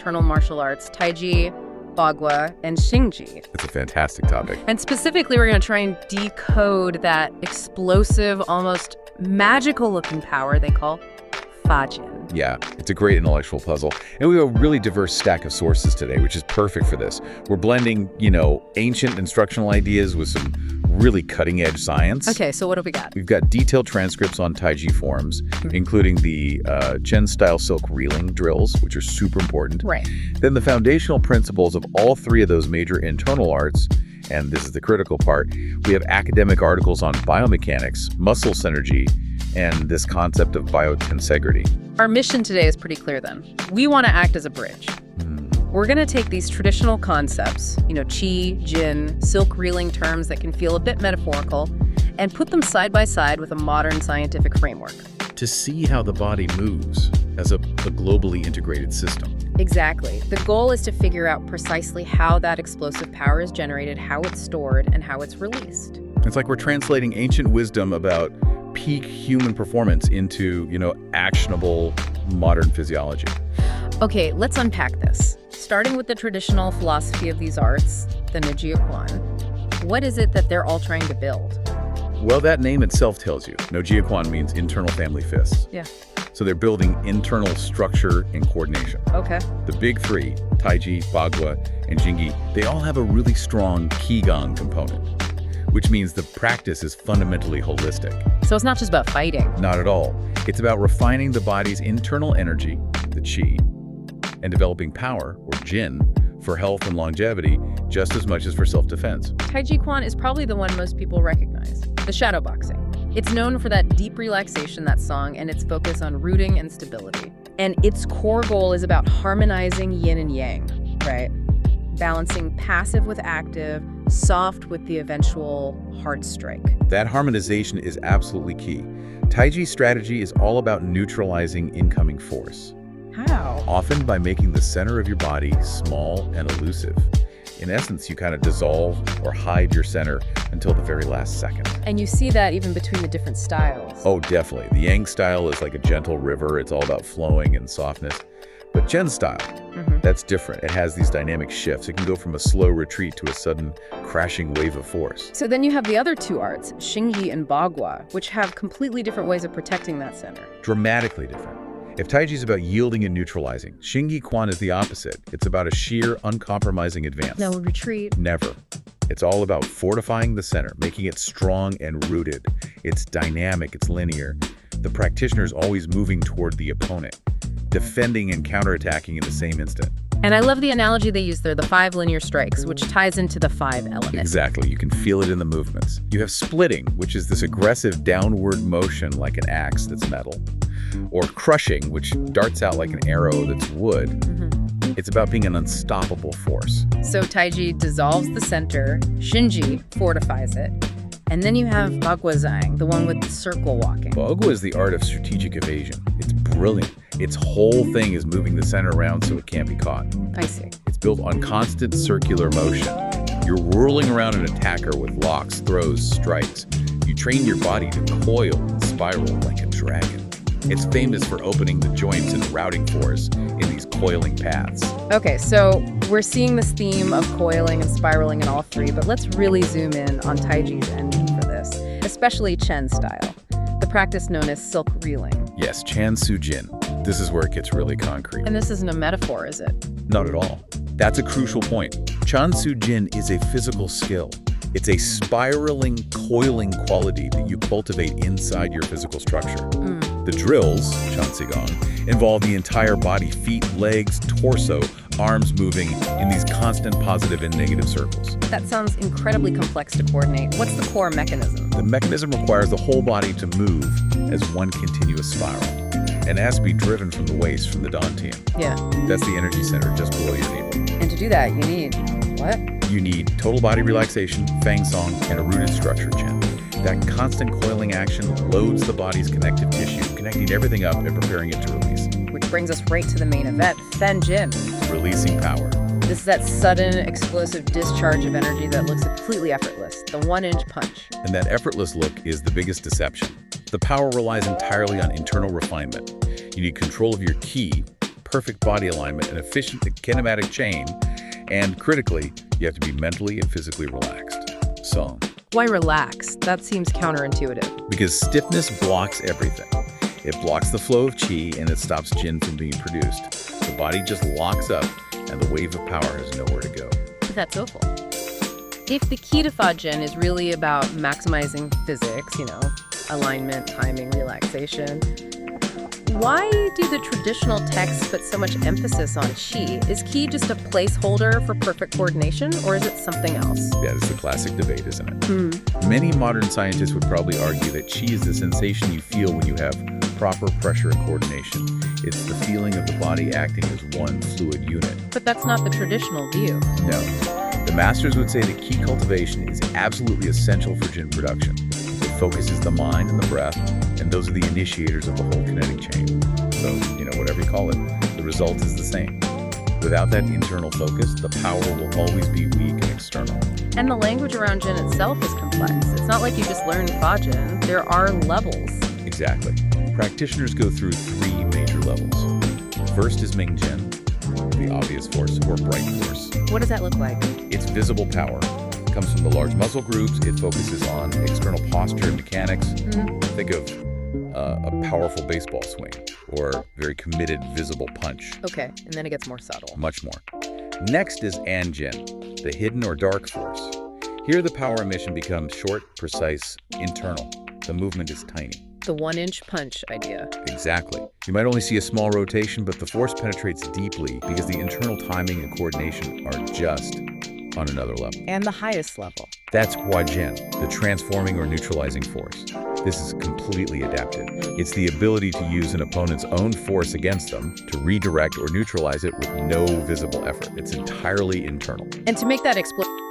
internal martial arts, Taiji, Bagua, and Xingji. It's a fantastic topic. And specifically, we're going to try and decode that explosive, almost magical-looking power they call Fajin. Yeah, it's a great intellectual puzzle. And we have a really diverse stack of sources today, which is perfect for this. We're blending, ancient instructional ideas with some really cutting-edge science. Okay, so what do we got? We've got detailed transcripts on Taiji forms, including the Chen-style silk reeling drills, which are super important. Right. Then the foundational principles of all three of those major internal arts, and this is the critical part. We have academic articles on biomechanics, muscle synergy, and this concept of biotensegrity. Our mission today is pretty clear then. We want to act as a bridge. We're going to take these traditional concepts, qi, jin, silk reeling terms that can feel a bit metaphorical, and put them side by side with a modern scientific framework. To see how the body moves as a globally integrated system. Exactly. The goal is to figure out precisely how that explosive power is generated, how it's stored, and how it's released. It's like we're translating ancient wisdom about peak human performance into, actionable modern physiology. Okay, let's unpack this. Starting with the traditional philosophy of these arts, the Nojia-kwan, what is it that they're all trying to build? Well, that name itself tells you. Nojia-kwan means internal family fists. Yeah. So they're building internal structure and coordination. Okay. The big three, Taiji, Bagua, and Jingyi, they all have a really strong qigong component, which means the practice is fundamentally holistic. So it's not just about fighting. Not at all. It's about refining the body's internal energy, the qi, and developing power, or jin, for health and longevity just as much as for self-defense. Taiji Kwan is probably the one most people recognize, the shadow boxing. It's known for that deep relaxation, that song, and its focus on rooting and stability. And its core goal is about harmonizing yin and yang, right? Balancing passive with active, soft with the eventual hard strike. That harmonization is absolutely key. Taiji's strategy is all about neutralizing incoming force. How? Often by making the center of your body small and elusive. In essence, you kind of dissolve or hide your center until the very last second. And you see that even between the different styles. Oh, definitely. The Yang style is like a gentle river. It's all about flowing and softness. But Chen style, that's different. It has these dynamic shifts. It can go from a slow retreat to a sudden crashing wave of force. So then you have the other two arts, Xingyi and Bagua, which have completely different ways of protecting that center. Dramatically different. If Taiji is about yielding and neutralizing, Xingyi Quan is the opposite. It's about a sheer, uncompromising advance. No retreat. Never. It's all about fortifying the center, making it strong and rooted. It's dynamic, it's linear. The practitioner is always moving toward the opponent, defending and counterattacking in the same instant. And I love the analogy they use there, the 5 linear strikes, which ties into the 5 elements. Exactly. You can feel it in the movements. You have splitting, which is this aggressive downward motion like an axe that's metal, or crushing, which darts out like an arrow that's wood. It's about being an unstoppable force. So Taiji dissolves the center, Xingyi fortifies it, and then you have Baguazhang, the one with the circle walking. Bagua is the art of strategic evasion. It's brilliant. Its whole thing is moving the center around so it can't be caught. I see. It's built on constant circular motion. You're whirling around an attacker with locks, throws, strikes. You train your body to coil and spiral like a dragon. It's famous for opening the joints and routing force in these coiling paths. Okay, so we're seeing this theme of coiling and spiraling in all three, but let's really zoom in on Taiji's engine for this, especially Chen style, the practice known as silk reeling. Yes, Chan Su Jin. This is where it gets really concrete. And this isn't a metaphor, is it? Not at all. That's a crucial point. Chan Su Jin is a physical skill. It's a spiraling, coiling quality that you cultivate inside your physical structure. The drills, Chansigong, involve the entire body, feet, legs, torso, arms moving in these constant positive and negative circles. That sounds incredibly complex to coordinate. What's the core mechanism? The mechanism requires the whole body to move as one continuous spiral. And it has to be driven from the waist, from the dantian. Yeah. That's the energy center just below your navel. And to do that, you need what? You need total body relaxation, fang song, and a rooted structure, Chen. That constant coiling action loads the body's connective tissue, connecting everything up and preparing it to release. Which brings us right to the main event, Fen Jin. Releasing power. This is that sudden, explosive discharge of energy that looks completely effortless, the 1-inch punch. And that effortless look is the biggest deception. The power relies entirely on internal refinement. You need control of your ki, perfect body alignment, an efficient kinematic chain, and critically, you have to be mentally and physically relaxed. So, Why relax? That seems counterintuitive. because stiffness blocks everything. It blocks the flow of qi and it stops Jin from being produced. The body just locks up and the wave of power has nowhere to go. That's awful. If the key to Fa-Jin is really about maximizing physics, alignment, timing, relaxation, why do the traditional texts put so much emphasis on qi? Is qi just a placeholder for perfect coordination, or is it something else? Yeah, it's the classic debate, isn't it? Many modern scientists would probably argue that qi is the sensation you feel when you have proper pressure and coordination. It's the feeling of the body acting as one fluid unit. But that's not the traditional view. No. The masters would say that qi cultivation is absolutely essential for Jin production. It focuses the mind and the breath, and those are the initiators of the whole kinetic chain. So, whatever you call it, the result is the same. Without that internal focus, the power will always be weak and external. And the language around Jin itself is complex. It's not like you just learn Fa-Jin. There are levels. Exactly. Practitioners go through 3 major levels. First is Ming Jin, the obvious force or bright force. What does that look like? It's visible power. It comes from the large muscle groups. It focuses on external posture and mechanics. Think of a powerful baseball swing or very committed visible punch. Okay, and then it gets more subtle. Much more. Next is Anjin, the hidden or dark force. Here the power emission becomes short, precise, internal. The movement is tiny. The 1-inch punch idea. Exactly. You might only see a small rotation, but the force penetrates deeply because the internal timing and coordination are just on another level. And the highest level. That's Huajin, the transforming or neutralizing force. This is completely adaptive. It's the ability to use an opponent's own force against them to redirect or neutralize it with no visible effort. It's entirely internal. And to make that explode